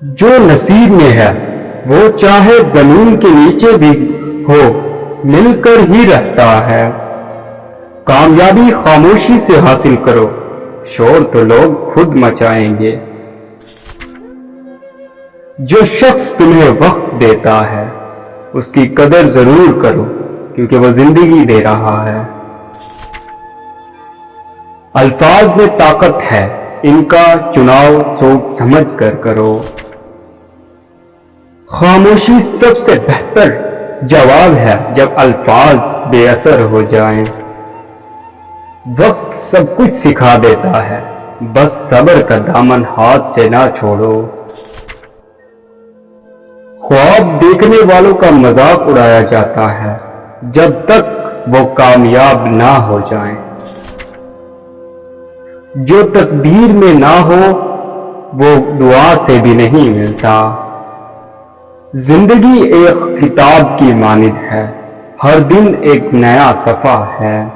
جو نصیب میں ہے وہ چاہے زمین کے نیچے بھی ہو مل کر ہی رہتا ہے۔ کامیابی خاموشی سے حاصل کرو، شور تو لوگ خود مچائیں گے۔ جو شخص تمہیں وقت دیتا ہے اس کی قدر ضرور کرو، کیونکہ وہ زندگی دے رہا ہے۔ الفاظ میں طاقت ہے، ان کا چناؤ سوچ سمجھ کر کرو۔ خاموشی سب سے بہتر جواب ہے جب الفاظ بے اثر ہو جائیں۔ وقت سب کچھ سکھا دیتا ہے، بس صبر کا دامن ہاتھ سے نہ چھوڑو۔ خواب دیکھنے والوں کا مذاق اڑایا جاتا ہے جب تک وہ کامیاب نہ ہو جائیں۔ جو تقدیر میں نہ ہو وہ دعا سے بھی نہیں ملتا۔ زندگی ایک کتاب کی مانند ہے، ہر دن ایک نیا صفحہ ہے۔